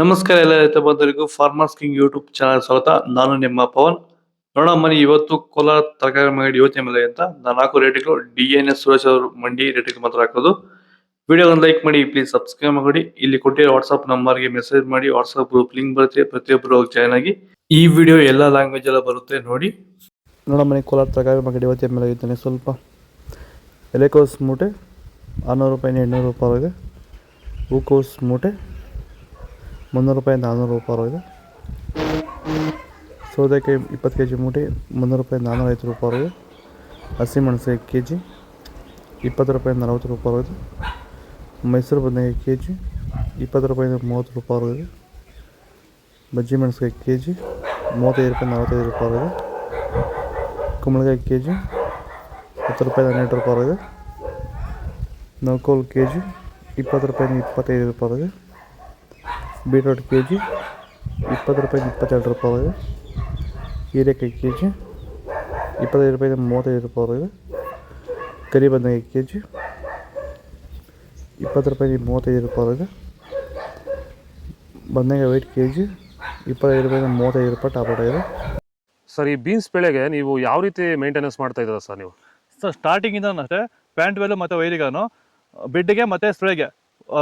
ನಮಸ್ಕಾರ ಎಲ್ಲ ರೈತ ಬಂಧುಗಳಿಗೂ ಫಾರ್ಮರ್ಸ್ ಕಿಂಗ್ ಯೂಟ್ಯೂಬ್ ಚಾನಲ್ ಸ್ವಾಗತ. ನಾನು ನಿಮ್ಮ ಪವನ್. ನೋಡೋಣ ಮನಿ ಇವತ್ತು ಕೋಲಾರ ತರಕಾರಿ ಮಂಡಿ ಯೋಚನೆ ಮೇಲೆ ಅಂತ ನಾನು ಹಾಕೋ ರೇಟ್ಗಳು DNS ಸುರೇಶ್ ಅವರು ಮಂಡಿ ರೇಟ್ಗೆ ಮಾತ್ರ ಹಾಕೋದು. ವಿಡಿಯೋ ಒಂದು ಲೈಕ್ ಮಾಡಿ, ಪ್ಲೀಸ್ ಸಬ್ಸ್ಕ್ರೈಬ್ ಮಾಡಿ. ಇಲ್ಲಿ ಕೊಟ್ಟಿರೋ ವಾಟ್ಸ್ಆಪ್ ನಂಬರ್ಗೆ ಮೆಸೇಜ್ ಮಾಡಿ, ವಾಟ್ಸ್ಆಪ್ ಗ್ರೂಪ್ ಲಿಂಕ್ ಬರುತ್ತೆ, ಪ್ರತಿಯೊಬ್ಬರು ಜಾಯ್ನ್ ಆಗಿ. ಈ ವಿಡಿಯೋ ಎಲ್ಲ ಲ್ಯಾಂಗ್ವೇಜ್ ಎಲ್ಲ ಬರುತ್ತೆ ನೋಡಿ. ನೋಡೋಣ ಮನಿ ಕೋಲಾರ ತರಕಾರಿ ಮಂಡಿ ಯೋಚನೆ ಮೇಲೆ ಇದ್ದಾನೆ. ಸ್ವಲ್ಪ ಎಲೆಕೋಸ್ ಮೂಟೆ 600 ರೂಪಾಯಿ 800 ರೂಪಾಯಿ ಇದೆ. ಹೂಕೋಸ್ ಮೂಟೆ 300 ರೂಪಾಯಿಂದ 400 ರೂಪಾಯಿ ಇದೆ. ಸೌತೆಕಾಯಿ 20 kg ಮೂಟೆ 300 ರೂಪಾಯಿಂದ 450 ರೂಪಾಯಿ ಇದೆ. ಹಸಿಮೆಣಸಿನಕಾಯಿ kg 20 ರೂಪಾಯಿಂದ 40 ರೂಪಾಯಿ ಇದೆ. ಮೈಸೂರು ಬದನೆಕಾಯಿ kg 20 ರೂಪಾಯಿಂದ 30 ರೂಪಾಯಿ ಇದೆ. ಬಜ್ಜಿ ಮೆಣಸಿನಕಾಯಿ kg 35 ರೂಪಾಯಿಂದ 45 ರೂಪಾಯಿ ಇದೆ. ಕುಂಬಳಕಾಯಿ kg 10 ರೂಪಾಯಿಂದ 12 ರೂಪಾಯಿ ಇದೆ. ನೌಕೋಲ್ kg 20 ರೂಪಾಯಿಂದ 25 ರೂಪಾಯಿ ಇದೆ. ಬೀಟ್ರೋಟ್ kg 20 ರೂಪಾಯಿಂದ 22 ರೂಪಾಯಿ ಇದೆ. ಹೀರೆಕಾಯಿ kg 25 ರೂಪಾಯಿಂದ 35 ರೂಪಾಯಿ ಇದೆ. ಕರಿ ಬದನೆಕಾಯಿ kg 20 ರೂಪಾಯಿಂದ 35 ರೂಪಾಯಿ ಇದೆ. ಬದನೆಕಾಯಿ ವೈಟ್ kg 25 ರೂಪಾಯಿಂದ 35 ರೂಪಾಯಿ ಟಾಪಟ ಇದೆ. ಸರ್, ಈ ಬೀನ್ಸ್ ಬೆಳೆಗೆ ನೀವು ಯಾವ ರೀತಿ ಮೇಂಟೆನೆನ್ಸ್ ಮಾಡ್ತಾ ಇದ್ದೀರಾ ಸರ್ ನೀವು? ಸರ್, ಸ್ಟಾರ್ಟಿಂಗಿಂದ ಅಷ್ಟೇ ಪ್ಯಾಂಟ್ ವೆಲ್ಲು ಮತ್ತು ವೈರಿಗಾನು ಬೆಡ್ಗೆ ಮತ್ತು ಸ್ಪ್ರೇಗೆ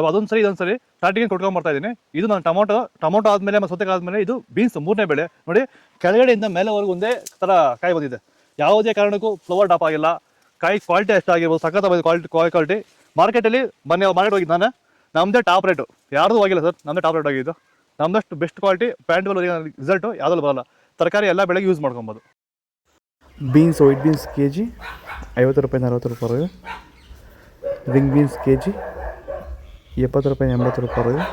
ಅದೊಂದು ಸರಿ ಇದೊಂದು ಸರಿ ಸ್ಟಾರ್ಟಿಂಗ್ ಕೊಟ್ಕೊಂಡ್ಬರ್ತಾ ಇದ್ದೀನಿ. ಇದು ನಾನು ಟೊಮೊಟೊ ಆದಮೇಲೆ ಮತ್ತು ಸೌತೆಕಾಯಿ ಆದಮೇಲೆ ಇದು ಬೀನ್ಸ್ 3ನೇ ಬೆಳೆ. ನೋಡಿ, ಕೆಳಗಡೆಯಿಂದ ಮೇಲೆವರೆಗೂ ಒಂದೇ ಥರ ಕಾಯಿ ಬಂದಿದೆ. ಯಾವುದೇ ಕಾರಣಕ್ಕೂ ಫ್ಲವರ್ ಟಾಪ್ ಆಗಿಲ್ಲ. ಕಾಯಿ ಕ್ವಾಲಿಟಿ ಎಷ್ಟಾಗಿರ್ಬೋದು, ಸಖತ್ ಕ್ವಾಲಿಟಿ. ಮಾರ್ಕೆಟಲ್ಲಿ ಮಾರ್ಕೆಟ್ ಹೋಗಿದ್ದು ನಾನು, ನಮ್ಮದೇ ಟಾಪ್ ರೇಟು, ಯಾರ್ದು ಹೋಗಿಲ್ಲ ಸರ್, ನಮ್ಮದೇ ಟಾಪ್ ರೇಟ್ ಆಗಿದ್ದು. ನಮ್ಮದಷ್ಟು best quality plant well result ಯಾವುದಲ್ಲೂ ಬರೋಲ್ಲ. ತರಕಾರಿ ಎಲ್ಲ ಬೆಳೆಗೆ ಯೂಸ್ ಮಾಡ್ಕೊಬೋದು. ಬೀನ್ಸ್ ವೈಟ್ ಬೀನ್ಸ್ kg 50 ರೂಪಾಯಿಂದ 60 ರೂಪಾಯಿ ಇದೆ. ರಿಂಗ್ ಬೀನ್ಸ್ kg 70 ರೂಪಾಯಿಂದ 80 ರೂಪಾಯಿ ಇದೆ.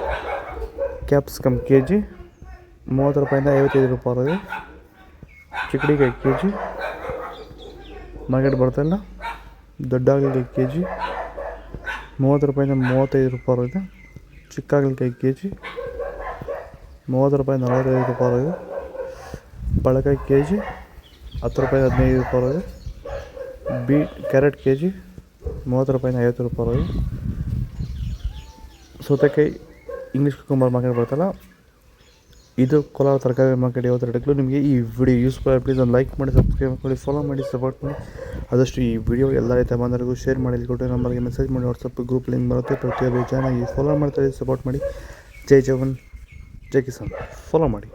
ಕ್ಯಾಪ್ಸಿಕಮ್ kg 30 ರೂಪಾಯಿಂದ 55 ರೂಪಾಯಿ ಇದೆ. ಚಿಕ್ಕಡಿಕಾಯಿ kg ಮಾರ್ಕೆಟ್ ಬರ್ತಾಯಿಲ್ಲ. ದೊಡ್ಡ ಹಾಗಲಕಾಯಿ kg 30 ರೂಪಾಯಿಂದ 35 ರೂಪಾಯಿ ಇದೆ. ಚಿಕ್ಕ ಹಾಗಲಕಾಯಿ kg 30 ರೂಪಾಯಿಂದ 45 ರೂಪಾಯಿ ಇದೆ. ಬಳಕಾಯಿ kg 10 ರೂಪಾಯಿಂದ 15 ರೂಪಾಯಿ ಇದೆ. ಕ್ಯಾರೆಟ್ kg 30 ರೂಪಾಯಿಂದ 50 ರೂಪಾಯಿ ಇದೆ. ಸೌತೆಕಾಯಿ ಇಂಗ್ಲೀಷ್ ಕುಕುಂಬರ್ ಮಾರ್ಕೆಟ್ ಬರ್ತಲ್ಲ, ಇದು ಕೋಲಾರ ತರಕಾರಿ ಮಾರ್ಕೆಟ್ ಇವತ್ತು ರೇಟ್ಗಳು. ನಿಮಗೆ ಈ ವಿಡಿಯೋ ಯೂಸ್ಫುಲ್, ಪ್ಲೀಸ್ ಒಂದು ಲೈಕ್ ಮಾಡಿ, ಸಬ್ಸ್ಕ್ರೈಬ್ ಮಾಡಿ, ಫಾಲೋ ಮಾಡಿ, ಸಪೋರ್ಟ್ ಮಾಡಿ. ಆದಷ್ಟು ಈ ವಿಡಿಯೋ ಎಲ್ಲ ರೈತ ಬಾಂಧವರಿಗೂ ಶೇರ್ ಮಾಡಿ. ಇಲ್ಲಿ ಕೊಟ್ಟರೆ ನಂಬರ್ಗೆ ಮೆಸೇಜ್ ಮಾಡಿ, ವಾಟ್ಸಪ್ ಗ್ರೂಪ್ ಲಿಂಕ್ ಬರುತ್ತೆ, ಪ್ರತಿಯೊಬ್ಬರು ಜಾಯ್ನ್ ಆಗಿ ಫಾಲೋ ಮಾಡ್ತಾರೆ, ಸಪೋರ್ಟ್ ಮಾಡಿ. ಜೈ ಜವಾನ್ ಜೈ ಕಿಸಾನ್, ಫಾಲೋ ಮಾಡಿ.